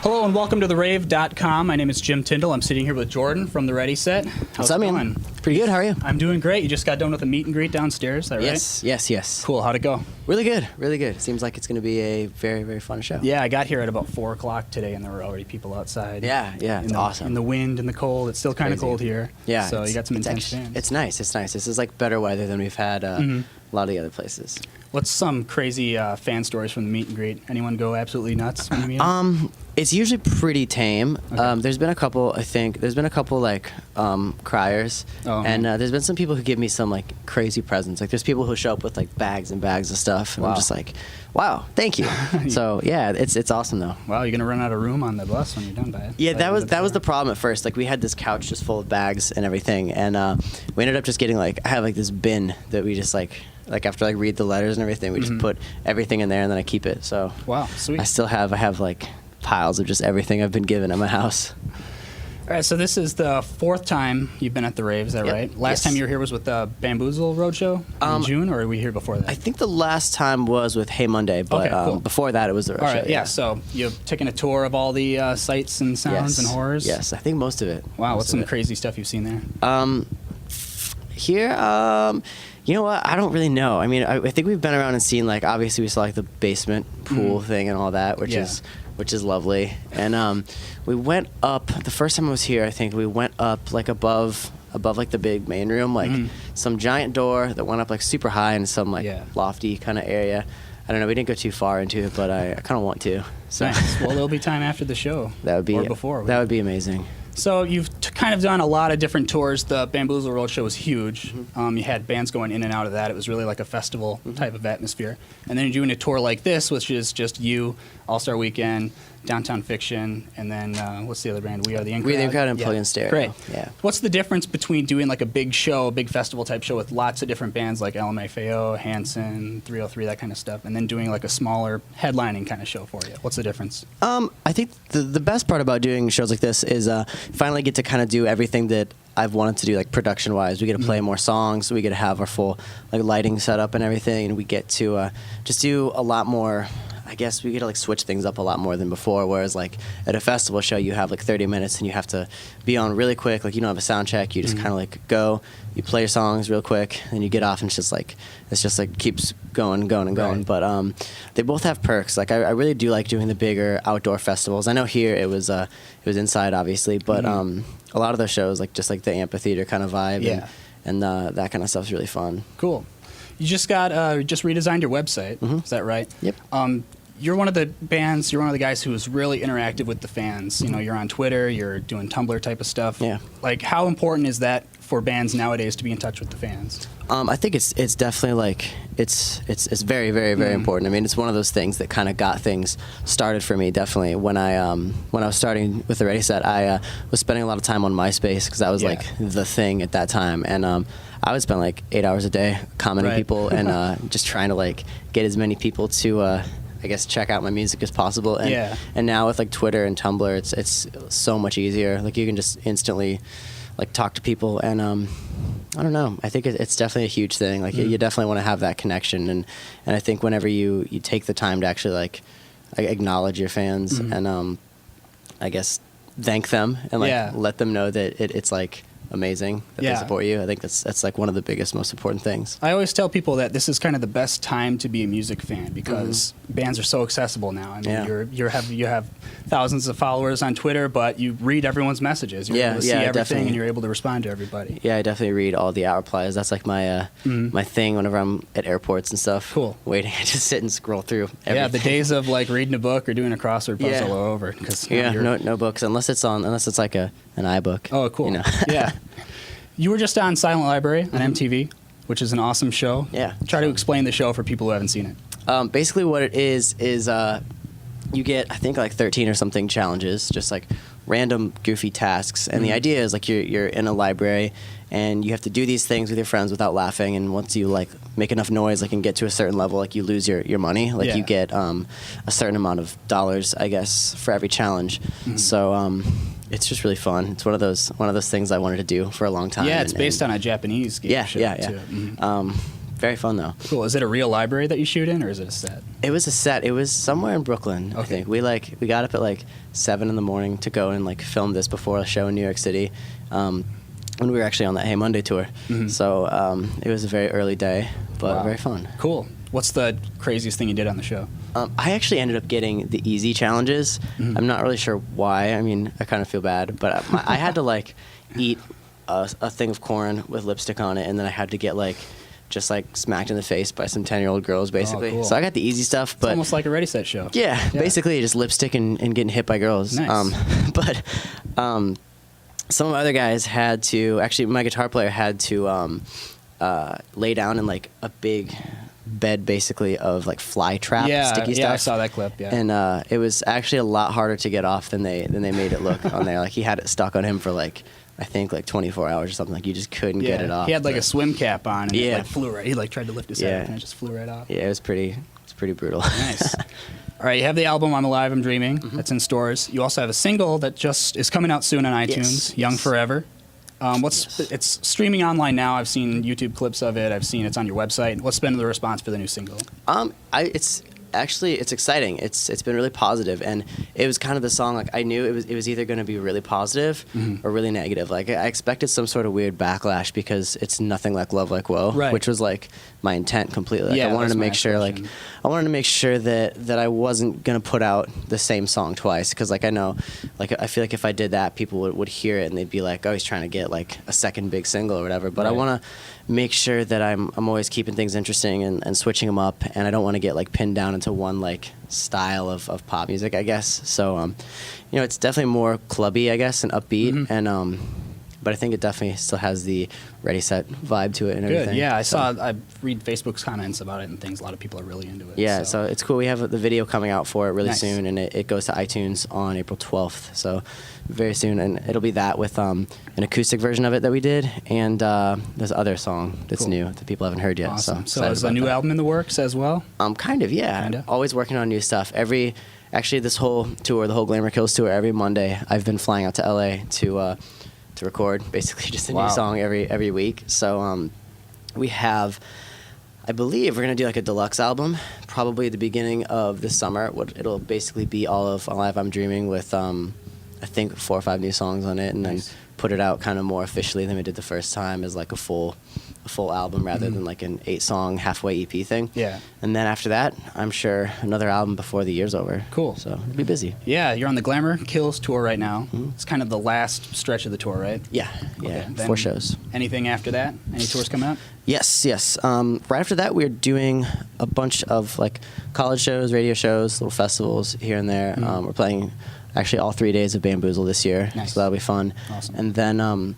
Hello and welcome to the Rave.com. My name is Jim Tyndall. I'm sitting here with Jordan from the Ready Set. How's it going? Pretty good. How are you? I'm doing great. You just got done with a meet and greet downstairs, is that right? Yes. Cool. How'd it go? Really good. It seems like it's going to be a very, very fun show. Yeah, I got here at about 4 o'clock today, and there were already people outside. Yeah, it's awesome. In the wind and the cold. It's still kind of cold here. Yeah. So you got some intense fans. It's nice. This is like better weather than we've had a lot of the other places. What's some crazy fan stories from the meet and greet? Anyone go absolutely nuts when you meet them? It's usually pretty tame. Okay. There's been a couple, I think. There's been a couple, like, criers. And there's been some people who give me some, like, crazy presents. Like, there's people who show up with, like, bags and bags of stuff. And I'm just like, wow, thank you. So, yeah, it's awesome, though. Wow, you're going to run out of room on the bus when you're done by it. Yeah, that was the problem at first. Like, we had this couch just full of bags and everything. And we ended up just getting, like, I have, like, this bin that we just, like after I read the letters and everything, we just put everything in there and then I keep it. So wow, sweet. I have like piles of just everything I've been given at my house. All right, so this is the 4th time you've been at the Rave, is that right? Last time you were here was with the Bamboozle Roadshow in June, or were we here before that? I think the last time was with Hey Monday, but cool. Before that it was the Roadshow. All right, yeah, so you've taken a tour of all the sights and sounds and horrors? Yes, I think most of it. Wow, what's some crazy stuff you've seen there? Here, you know what? I don't really know. I mean, I think we've been around and seen, like, obviously we saw, like, the basement pool thing and all that, which is lovely. And we went up, the first time I was here, I think we went up, like, above like, the big main room, like, some giant door that went up, like, super high in some, like, lofty kind of area. I don't know, we didn't go too far into it, but I kind of want to. So. Nice. Well, there'll be time after the show. That would be, or before. That would be amazing. So you've kind of done a lot of different tours. The Bamboozle Roadshow was huge. You had bands going in and out of that. It was really like a festival type of atmosphere. And then you're doing a tour like this, which is just you, All-Star Weekend, Downtown Fiction, and then what's the other band? We Are the In Crowd. We Are the In Crowd and Plug in Stereo. Great. Yeah. What's the difference between doing like a big show, a big festival type show with lots of different bands like LMFAO, Hanson, 303, that kind of stuff, and then doing like a smaller headlining kind of show for you? What's the difference? I think the best part about doing shows like this is finally get to kind of do everything that I've wanted to do, like production-wise. We get to play more songs. We get to have our full like lighting set up and everything, and we get to just do a lot more. I guess we get to like switch things up a lot more than before, whereas like at a festival show you have like 30 minutes and you have to be on really quick. Like you don't have a sound check. You just kind of like go, you play your songs real quick, and you get off, and it's just like keeps going. Right. But they both have perks. Like I really do like doing the bigger outdoor festivals. I know here it was inside obviously, but a lot of those shows like just like the amphitheater kind of vibe and that kind of stuff is really fun. Cool. You just got just redesigned your website. Is that right? Yep. You're one of the bands. You're one of the guys who is really interactive with the fans. You know, you're on Twitter. You're doing Tumblr type of stuff. Yeah. Like, how important is that for bands nowadays to be in touch with the fans? I think it's definitely like it's very, very, very important. I mean, it's one of those things that kind of got things started for me. Definitely when I was starting with the Ready Set, I was spending a lot of time on MySpace because that was like the thing at that time, and I would spend like 8 hours a day commenting people and just trying to like get as many people to I guess check out my music as possible. And now with like Twitter and Tumblr, it's so much easier. Like you can just instantly like talk to people, and I don't know. I think it's definitely a huge thing. Like you definitely want to have that connection, and I think whenever you take the time to actually like acknowledge your fans and I guess thank them and like let them know that it's like amazing that they support you. I think that's like one of the biggest, most important things. I always tell people that this is kind of the best time to be a music fan because bands are so accessible now. I mean, you have thousands of followers on Twitter, but you read everyone's messages. You're able to see everything, definitely. and you're able to respond to everybody. Yeah, I definitely read all the out replies. That's like my my thing whenever I'm at airports and stuff. Cool. Waiting, I just sit and scroll through everything. Yeah, the days of like reading a book or doing a crossword puzzle are over. Cause, no books unless it's like an iBook. Oh, cool. You know? Yeah. You were just on Silent Library on MTV, which is an awesome show. Yeah. Try to explain the show for people who haven't seen it. Basically what it is you get, I think, like 13 or something challenges, just like random goofy tasks. And the idea is like you're in a library and you have to do these things with your friends without laughing. And once you like make enough noise, like and get to a certain level, like you lose your money. Like you get a certain amount of dollars, I guess, for every challenge. So it's just really fun. It's one of those things I wanted to do for a long time. Yeah, it's based on a Japanese game show. Yeah. Very fun though. Cool. Is it a real library that you shoot in, or is it a set? It was a set. It was somewhere in Brooklyn, I think. We got up at like 7 in the morning to go and like film this before a show in New York City. When we were actually on that Hey Monday tour. So it was a very early day, but very fun. Cool. What's the craziest thing you did on the show? I actually ended up getting the easy challenges. I'm not really sure why. I mean, I kind of feel bad, but I had to like eat a thing of corn with lipstick on it, and then I had to get like just like smacked in the face by some 10-year-old girls, basically. Cool. So I got the easy stuff, but it's almost like a Ready Set show. Yeah, basically just lipstick and getting hit by girls. Nice. But some of my other guys had to, actually my guitar player had to lay down in like a big bed basically of like fly trap sticky stuff. Yeah, I saw that clip. Yeah, and it was actually a lot harder to get off than they made it look on there. Like he had it stuck on him for like I think like 24 hours or something. Like you just couldn't get it off. He had like a swim cap on, and it like flew right. He like tried to lift his head, and it just flew right off. Yeah, it was pretty brutal. Nice. All right, you have the album "I'm Alive, I'm Dreaming" that's in stores. You also have a single that just is coming out soon on iTunes, "Young Forever." It's streaming online now. I've seen YouTube clips of it. I've seen it's on your website. What's been the response for the new single? It's exciting. It's been really positive, and it was kind of the song like I knew it was either going to be really positive or really negative. Like I expected some sort of weird backlash because it's nothing like Love Like Whoa, which was like my intent completely. Like, I wanted to make sure that I wasn't going to put out the same song twice, because like I know, like I feel like if I did that, people would hear it and they'd be like, oh, he's trying to get like a second big single or whatever. But I want to make sure that I'm always keeping things interesting and switching them up, and I don't want to get like pinned down into one like style of pop music, I guess. So it's definitely more clubby, I guess, and upbeat, and but I think it definitely still has the Ready Set vibe to it and everything. Good. Yeah, I read Facebook's comments about it and things. A lot of people are really into it. Yeah, so it's cool. We have the video coming out for it really soon, and it goes to iTunes on April 12th. So very soon, and it'll be that with an acoustic version of it that we did, and this other song that's new that people haven't heard yet. Awesome. So is a new album in the works as well? Kind of, yeah. Kinda. Always working on new stuff. Actually, this whole tour, the whole Glamour Kills tour, every Monday I've been flying out to LA to record basically just a new song every week. So we have, I believe we're going to do like a deluxe album probably at the beginning of the summer. It'll basically be all of Alive, I'm Dreaming with I think 4 or 5 new songs on it, and then put it out kind of more officially than we did the first time as like a full album rather than like an 8-song halfway EP thing. Yeah. And then after that, I'm sure another album before the year's over. Cool. So it'll be busy. Yeah, you're on the Glamour Kills tour right now. It's kind of the last stretch of the tour, right? Yeah. Yeah. 4 shows. Anything after that? Any tours coming up? Yes. Right after that, we're doing a bunch of like college shows, radio shows, little festivals here and there. We're playing actually all 3 days of Bamboozle this year, so that'll be fun. Awesome. And then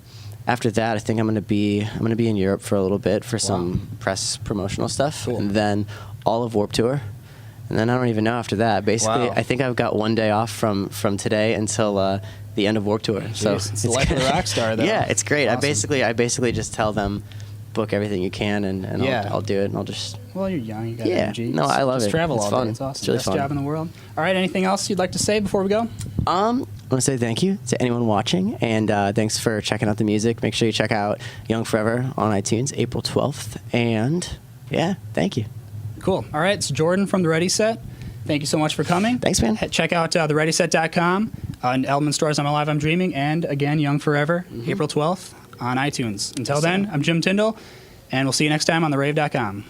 after that, I think I'm gonna be in Europe for a little bit for some press promotional stuff, cool. And then all of Warped Tour, and then I don't even know after that. Basically, I think I've got 1 day off from today until the end of Warped Tour. Jeez, so it's the life of a rock star, though. Yeah, it's great. Awesome. I basically just tell them, book everything you can, and I'll do it, and I'll just. Well, you're young. You got energy. No, I love it. Just travel all fun. day. It's awesome. It's really Best fun. job in the world. All right. Anything else you'd like to say before we go? I want to say thank you to anyone watching, and thanks for checking out the music. Make sure you check out Young Forever on iTunes, April 12th, and thank you. Cool. All right. It's Jordan from The Ready Set. Thank you so much for coming. Thanks, man. Check out thereadyset.com, album and stores I'm Alive, I'm Dreaming, and again, Young Forever, April 12th on iTunes. Until then, I'm Jim Tyndall, and we'll see you next time on therave.com.